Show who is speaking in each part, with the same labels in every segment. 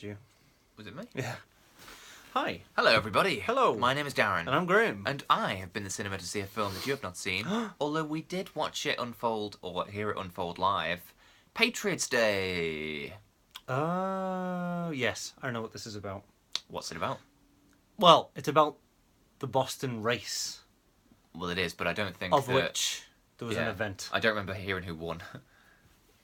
Speaker 1: You.
Speaker 2: Was it me?
Speaker 1: Yeah. Hi.
Speaker 2: Hello, everybody.
Speaker 1: Hello.
Speaker 2: My name is Darren.
Speaker 1: And I'm Graham.
Speaker 2: And I have been to the cinema to see a film that you have not seen, although we did watch it unfold, or hear it unfold live. Patriots Day.
Speaker 1: Yes. I know what this is about.
Speaker 2: What's it about?
Speaker 1: Well, it's about the Boston race.
Speaker 2: Well, it is, but I don't think
Speaker 1: Of
Speaker 2: that...
Speaker 1: which there was an event.
Speaker 2: I don't remember hearing who won.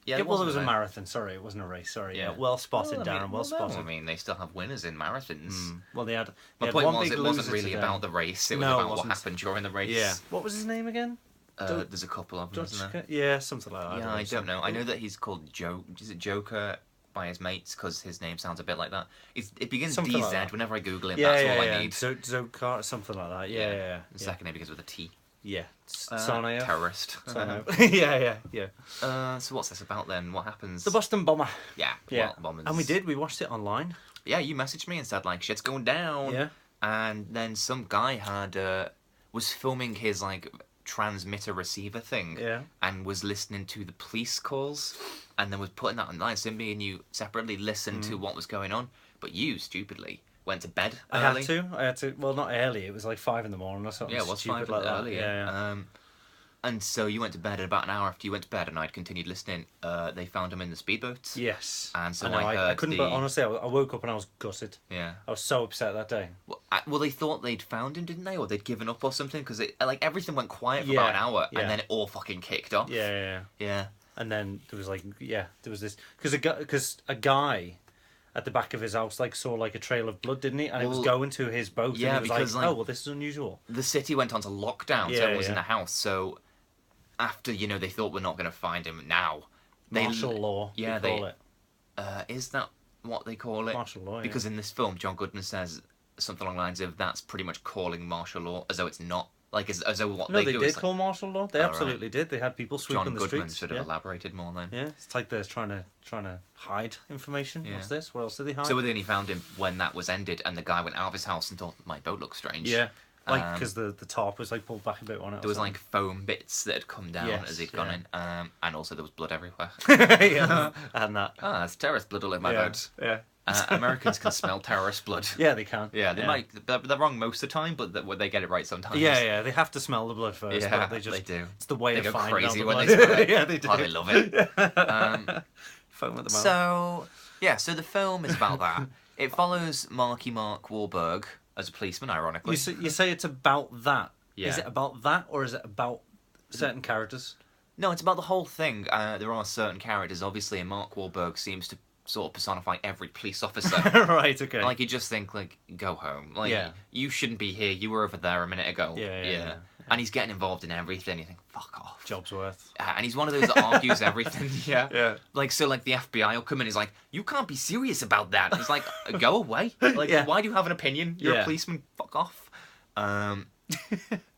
Speaker 1: Yeah, it was a marathon. Sorry, it wasn't a race. Sorry. Yeah. Well spotted, Darren. Well spotted.
Speaker 2: I mean, they still have winners in marathons.
Speaker 1: Well, they had.
Speaker 2: My point was, it wasn't really about the race. It was about what happened during the race.
Speaker 1: Yeah. What was his name again?
Speaker 2: There's a couple of them, isn't there?
Speaker 1: Yeah, something like that.
Speaker 2: Yeah, I don't know. I know that he's called Joe. Is it Joker by his mates? Because his name sounds a bit like that. It begins
Speaker 1: Something
Speaker 2: DZ.
Speaker 1: like
Speaker 2: Whenever I Google it, that's all I need.
Speaker 1: Zokar, something like that. Yeah.
Speaker 2: The second name begins with a T.
Speaker 1: Yeah. Sarnaev.
Speaker 2: Terrorist.
Speaker 1: Yeah.
Speaker 2: So what's this about then? What happens?
Speaker 1: The Boston bomber.
Speaker 2: Yeah. Bombers.
Speaker 1: And we watched it online.
Speaker 2: Yeah, you messaged me and said like shit's going down.
Speaker 1: Yeah.
Speaker 2: And then some guy was filming his like transmitter receiver thing.
Speaker 1: Yeah.
Speaker 2: And was listening to the police calls, and then was putting that online. So me and you separately listened to what was going on, but you stupidly went to bed early.
Speaker 1: I had to. Well, not early. It was like 5 a.m. or something.
Speaker 2: Yeah, it was
Speaker 1: stupid
Speaker 2: 5
Speaker 1: like that.
Speaker 2: early. Yeah. And so you went to bed, and about an hour after you went to bed, and I'd continued listening. They found him in the speedboat.
Speaker 1: Yes.
Speaker 2: And so
Speaker 1: I couldn't. But honestly, I woke up and I was gutted.
Speaker 2: Yeah.
Speaker 1: I was so upset that day.
Speaker 2: Well, they thought they'd found him, didn't they, or they'd given up or something? Because everything went quiet for about an hour, and then it all fucking kicked off.
Speaker 1: Yeah. And then there was this because a guy at the back of his house saw a trail of blood, didn't he? And it was going to his boat.
Speaker 2: Yeah,
Speaker 1: and he was oh well, this is unusual.
Speaker 2: The city went onto lockdown, so everyone was in the house. So after they thought we're not going to find him now.
Speaker 1: Martial law. Yeah, they call it.
Speaker 2: Is that what they call it?
Speaker 1: Martial law.
Speaker 2: Because in this film, John Goodman says something along the lines of that's pretty much calling martial law, as though it's not. As though what they do. No,
Speaker 1: they did call martial law. They absolutely did. They had people sweeping the streets.
Speaker 2: John Goodman should have elaborated more then.
Speaker 1: Yeah, it's like they're trying to hide information. Yeah. What's this? What else did they hide?
Speaker 2: So they only found him when that was ended, and the guy went out of his house and thought, my boat looks strange.
Speaker 1: Yeah, because the top was pulled back a bit on it.
Speaker 2: There was foam bits that had come down as he'd gone in, and also there was blood everywhere.
Speaker 1: Yeah, and that.
Speaker 2: It's terrorist blood all in my boat.
Speaker 1: Yeah.
Speaker 2: Americans can smell terrorist blood.
Speaker 1: Yeah, they can.
Speaker 2: Yeah, they might. They're wrong most of the time, but they get it right sometimes.
Speaker 1: Yeah, they have to smell the blood first.
Speaker 2: Yeah,
Speaker 1: but they
Speaker 2: do.
Speaker 1: It's the way
Speaker 2: they
Speaker 1: to
Speaker 2: go
Speaker 1: find
Speaker 2: crazy
Speaker 1: out
Speaker 2: when
Speaker 1: the
Speaker 2: they smell it.
Speaker 1: Yeah, they do.
Speaker 2: Oh, they love it.
Speaker 1: Foam at the mouth.
Speaker 2: So the film is about that. It follows Mark Wahlberg as a policeman, ironically.
Speaker 1: You say it's about that.
Speaker 2: Yeah.
Speaker 1: Is it about that, or is it about certain characters?
Speaker 2: No, it's about the whole thing. There are certain characters, obviously, and Mark Wahlberg seems to sort of personify every police officer.
Speaker 1: Right, okay.
Speaker 2: You just think, go home. You shouldn't be here. You were over there a minute ago.
Speaker 1: Yeah.
Speaker 2: And he's getting involved in everything. You think, fuck off.
Speaker 1: Job's worth.
Speaker 2: And he's one of those that argues everything. Yeah.
Speaker 1: Yeah.
Speaker 2: The FBI will come in. He's like, you can't be serious about that. And he's like, go away. Why do you have an opinion? You're a policeman. Fuck off. I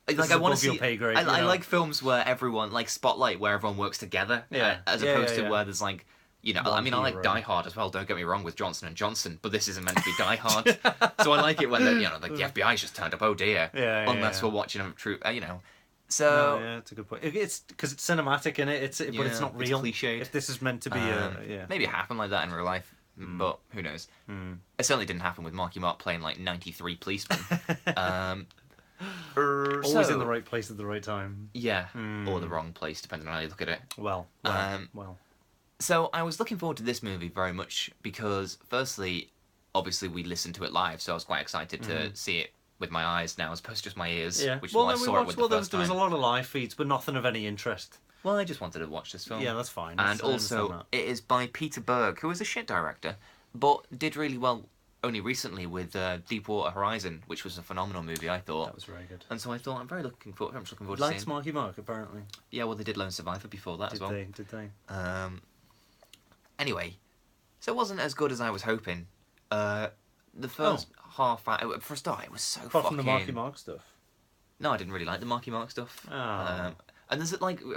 Speaker 2: want to see.
Speaker 1: Pay grade,
Speaker 2: I like films where everyone, Spotlight, where everyone works together.
Speaker 1: Yeah.
Speaker 2: As opposed to where there's I like
Speaker 1: hero.
Speaker 2: Die Hard as well. Don't get me wrong with Johnson and Johnson, but this isn't meant to be Die Hard. So I like it when the FBI's just turned up. Oh dear. Unless we're watching a true, So
Speaker 1: yeah, it's a good point. It's because it's cinematic in it. But it's not real.
Speaker 2: It's cliched.
Speaker 1: If this is meant to be,
Speaker 2: maybe it happened like that in real life, but who knows? It certainly didn't happen with Marky Mark playing 93 policemen.
Speaker 1: Always in the right place at the right time.
Speaker 2: Yeah, or the wrong place, depending on how you look at it.
Speaker 1: Well.
Speaker 2: So I was looking forward to this movie very much because, firstly, obviously we listened to it live, so I was quite excited to see it with my eyes now as opposed to just my ears.
Speaker 1: Yeah.
Speaker 2: Which is why I saw it with the first
Speaker 1: there was a
Speaker 2: time.
Speaker 1: lot of live feeds, but nothing of any interest.
Speaker 2: Well, I just wanted to watch this film.
Speaker 1: Yeah, that's fine.
Speaker 2: And also, it is by Peter Berg, who is a shit director, but did really well only recently with Deepwater Horizon, which was a phenomenal movie, I thought.
Speaker 1: That was very good.
Speaker 2: And so I thought, I'm looking forward to seeing it.
Speaker 1: Likes Marky Mark, apparently.
Speaker 2: Yeah, well, they did Lone Survivor before that as well.
Speaker 1: Did they?
Speaker 2: Anyway, so it wasn't as good as I was hoping. The first half, for a start, it was so
Speaker 1: Apart from the Marky Mark stuff.
Speaker 2: No, I didn't really like the Marky Mark stuff.
Speaker 1: Oh.
Speaker 2: And there's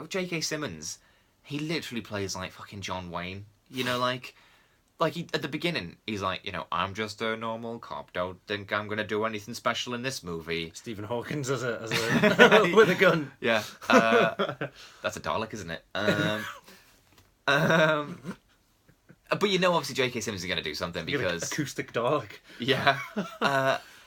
Speaker 2: J.K. Simmons, he literally plays fucking John Wayne. He, at the beginning, he's I'm just a normal cop. Don't think I'm gonna do anything special in this movie.
Speaker 1: Stephen Hawkins as a with a gun.
Speaker 2: Yeah, that's a Dalek, isn't it? But you know, obviously, J.K. Simmons is going to do something because
Speaker 1: acoustic dog.
Speaker 2: Yeah.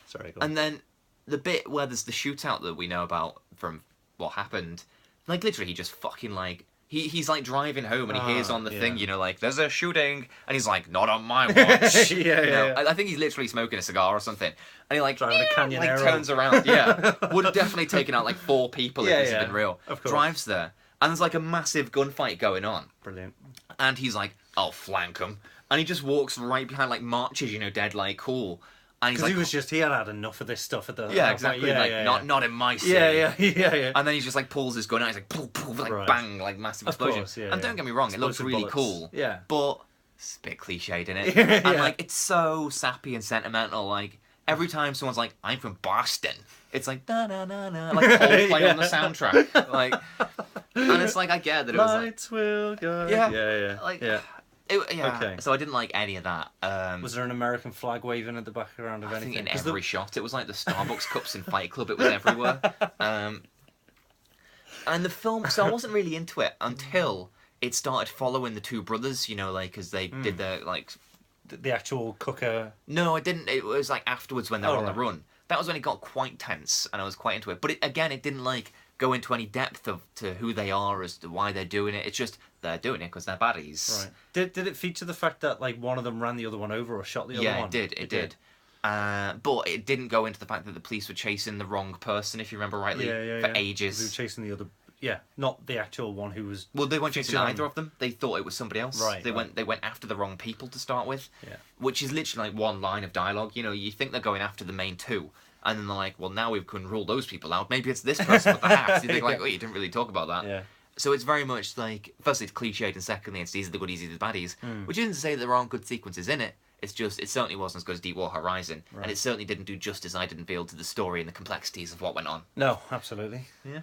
Speaker 1: Sorry. Go on.
Speaker 2: And then the bit where there's the shootout that we know about from what happened, like literally, he just fucking like. He's like driving home and he hears on the thing, you know, like there's a shooting, and he's like, not on my watch.
Speaker 1: Yeah.
Speaker 2: I think he's literally smoking a cigar or something, and he like
Speaker 1: driving a Canyon
Speaker 2: like
Speaker 1: Arrow.
Speaker 2: turns around. Yeah, would have definitely taken out like 4 people if this had been real.
Speaker 1: Of course.
Speaker 2: Drives there, and there's like a massive gunfight going on.
Speaker 1: Brilliant.
Speaker 2: And he's like, I'll flank him, and he just walks right behind, like marches, you know, dead like cool. And he's
Speaker 1: Because
Speaker 2: like,
Speaker 1: he had enough of this stuff at the.
Speaker 2: yeah, exactly. Not in my city.
Speaker 1: Yeah.
Speaker 2: And then he just like pulls his gun out. He's like, poof, poof, like bang, like massive explosion.
Speaker 1: Course,
Speaker 2: and don't get me wrong, it looks really
Speaker 1: bullets.
Speaker 2: cool.
Speaker 1: Yeah.
Speaker 2: But it's a bit cliched, isn't it? And like, it's so sappy and sentimental. Like every time someone's like, "I'm from Boston," it's like na na na na, like Coldplay on the soundtrack. Like, and it's like I get that it was like,
Speaker 1: lights will go.
Speaker 2: Yeah.
Speaker 1: Like,
Speaker 2: Okay. So I didn't like any of that.
Speaker 1: Was there an American flag waving at the background of
Speaker 2: I
Speaker 1: anything?
Speaker 2: think in every shot, it was like the Starbucks cups in Fight Club. It was everywhere. And the film, so I wasn't really into it until it started following the 2 brothers. You know, like as they did their like
Speaker 1: the actual cooker.
Speaker 2: No, I didn't. It was like afterwards when they were on the
Speaker 1: right.
Speaker 2: run. That was when it got quite tense, and I was quite into it. But it didn't like go into any depth to who they are as to why they're doing it. It's just they're doing it because they're baddies.
Speaker 1: Right. Did it feature the fact that like one of them ran the other one over or shot the other one?
Speaker 2: Yeah, it did. But it didn't go into the fact that the police were chasing the wrong person, if you remember rightly, for ages.
Speaker 1: They were chasing the other. Yeah, not the actual one who was.
Speaker 2: Well, they weren't chasing either of them. They thought it was somebody else.
Speaker 1: Right.
Speaker 2: They went after the wrong people to start with.
Speaker 1: Yeah.
Speaker 2: Which is literally like one line of dialogue. You know, you think they're going after the main 2, and then they're like, well, now we can rule those people out. Maybe it's this person with the hat. You think like, oh, you didn't really talk about that.
Speaker 1: Yeah.
Speaker 2: So it's very much like, firstly, it's cliched, and secondly, it's these are the goodies, these are the baddies. Which isn't to say that there aren't good sequences in it. It's just, it certainly wasn't as good as Deepwater Horizon.
Speaker 1: Right.
Speaker 2: And it certainly didn't do justice, I didn't feel, to the story and the complexities of what went on.
Speaker 1: No, absolutely.
Speaker 2: Yeah.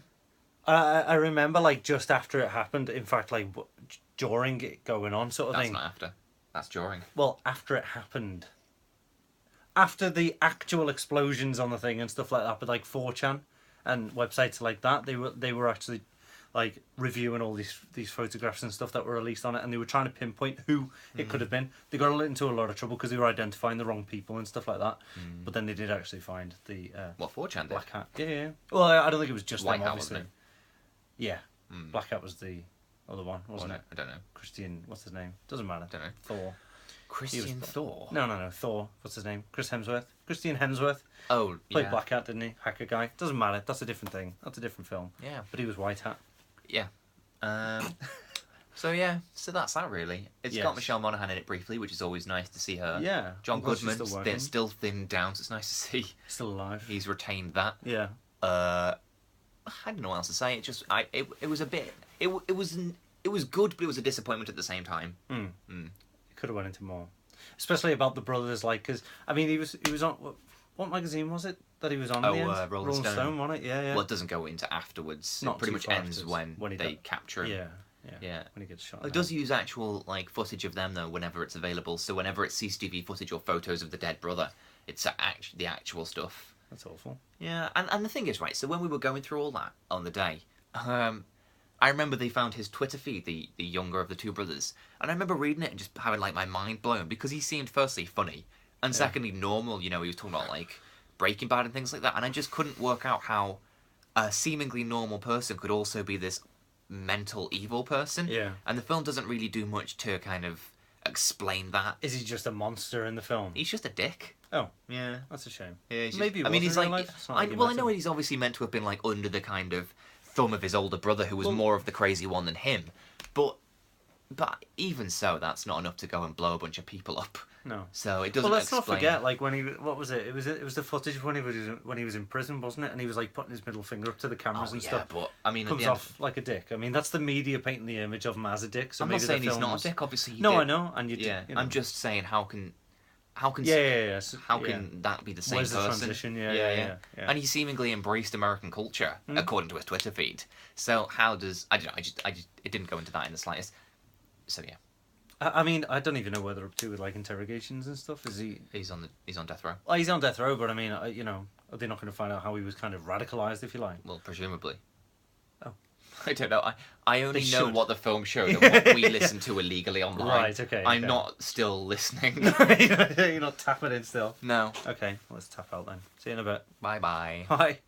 Speaker 1: I remember like just after it happened. In fact, like during it going on, sort of
Speaker 2: That's
Speaker 1: thing.
Speaker 2: not after. That's during.
Speaker 1: Well, after it happened. After the actual explosions on the thing and stuff like that, but like 4chan and websites like that, they were actually like reviewing all these photographs and stuff that were released on it, and they were trying to pinpoint who it could have been. They got into a lot of trouble because they were identifying the wrong people and stuff like that. But then they did actually find the
Speaker 2: What, 4chan did?
Speaker 1: Black Hat. Yeah. Well, I don't think it was just
Speaker 2: White
Speaker 1: them,
Speaker 2: Hat,
Speaker 1: obviously.
Speaker 2: wasn't
Speaker 1: Yeah. Black Hat was the other one, wasn't it?
Speaker 2: I don't know.
Speaker 1: Christian, what's his name? Doesn't matter.
Speaker 2: Don't know.
Speaker 1: Thor.
Speaker 2: Christian Thor?
Speaker 1: No. Thor. What's his name? Chris Hemsworth. Christian Hemsworth.
Speaker 2: Oh,
Speaker 1: Played
Speaker 2: yeah.
Speaker 1: Black Hat, didn't he? Hacker guy. Doesn't matter. That's a different thing. That's a different film.
Speaker 2: Yeah.
Speaker 1: But he was White Hat.
Speaker 2: Yeah. So that's that really. It's got
Speaker 1: Yes.
Speaker 2: Michelle Monaghan in it briefly, which is always nice to see her.
Speaker 1: Yeah.
Speaker 2: John
Speaker 1: I'm glad she's
Speaker 2: Goodman,
Speaker 1: still working.
Speaker 2: still thinned down, so it's nice to see
Speaker 1: Still alive.
Speaker 2: he's retained that.
Speaker 1: Yeah.
Speaker 2: I don't know what else to say. It was a bit. It was good, but it was a disappointment at the same time.
Speaker 1: Could have went into more, especially about the brothers. Like, because I mean, he was on what magazine was it that he was on?
Speaker 2: Oh,
Speaker 1: in the end?
Speaker 2: Rolling Stone.
Speaker 1: wasn't it? Yeah.
Speaker 2: Well, it doesn't go into afterwards.
Speaker 1: Not
Speaker 2: It pretty
Speaker 1: too
Speaker 2: much
Speaker 1: far
Speaker 2: ends
Speaker 1: afterwards,
Speaker 2: when they capture him.
Speaker 1: Yeah. When he gets shot.
Speaker 2: It does use actual like footage of them though whenever it's available. So whenever it's CCTV footage or photos of the dead brother, it's the actual stuff.
Speaker 1: That's awful.
Speaker 2: Yeah, and the thing is, right, so when we were going through all that on the day, I remember they found his Twitter feed, the younger of the 2 brothers, and I remember reading it and just having, like, my mind blown, because he seemed, firstly, funny, and secondly, normal, you know, he was talking about, like, Breaking Bad and things like that, and I just couldn't work out how a seemingly normal person could also be this mental evil person.
Speaker 1: Yeah.
Speaker 2: And the film doesn't really do much to kind of explain that.
Speaker 1: Is he just a monster in the film?
Speaker 2: He's just a dick.
Speaker 1: Oh,
Speaker 2: Yeah.
Speaker 1: that's a shame.
Speaker 2: Yeah, he's just-
Speaker 1: Maybe.
Speaker 2: I mean, he's like. I
Speaker 1: I
Speaker 2: know he's obviously meant to have been like under the kind of thumb of his older brother, who was more of the crazy one than him. But even so, that's not enough to go and blow a bunch of people up.
Speaker 1: No.
Speaker 2: So it doesn't.
Speaker 1: Well, let's not
Speaker 2: explain-
Speaker 1: forget, like when he, what was it? It was the footage of when he was in prison, wasn't it? And he was like putting his middle finger up to the cameras
Speaker 2: Oh,
Speaker 1: and
Speaker 2: yeah,
Speaker 1: stuff.
Speaker 2: but I mean, at
Speaker 1: Comes
Speaker 2: the end,
Speaker 1: off like a dick. I mean, that's the media painting the image of him as a dick. So
Speaker 2: I'm not
Speaker 1: maybe
Speaker 2: saying
Speaker 1: the
Speaker 2: he's
Speaker 1: film
Speaker 2: not
Speaker 1: was-
Speaker 2: a dick. Obviously, he
Speaker 1: No,
Speaker 2: did.
Speaker 1: I know, and
Speaker 2: Yeah,
Speaker 1: you know.
Speaker 2: I'm just saying, how can
Speaker 1: Yeah.
Speaker 2: how can that be the same
Speaker 1: Where's the
Speaker 2: person?
Speaker 1: transition? Yeah.
Speaker 2: And he seemingly embraced American culture, according to his Twitter feed. So how does I don't know? I just it didn't go into that in the slightest. So yeah,
Speaker 1: I mean, I don't even know whether up to with like interrogations and stuff. Is he?
Speaker 2: he's on death row.
Speaker 1: Well, he's on death row, but I mean, you know, are they not going to find out how he was kind of radicalized, if you like?
Speaker 2: Well, presumably.
Speaker 1: Oh.
Speaker 2: I don't know. I only
Speaker 1: They
Speaker 2: know
Speaker 1: should.
Speaker 2: what the film showed and what we listen to illegally online.
Speaker 1: Right, okay,
Speaker 2: I'm
Speaker 1: okay.
Speaker 2: not still listening.
Speaker 1: You're not tapping in still.
Speaker 2: No.
Speaker 1: Okay, let's tap out then. See you in a bit.
Speaker 2: Bye bye.
Speaker 1: Bye.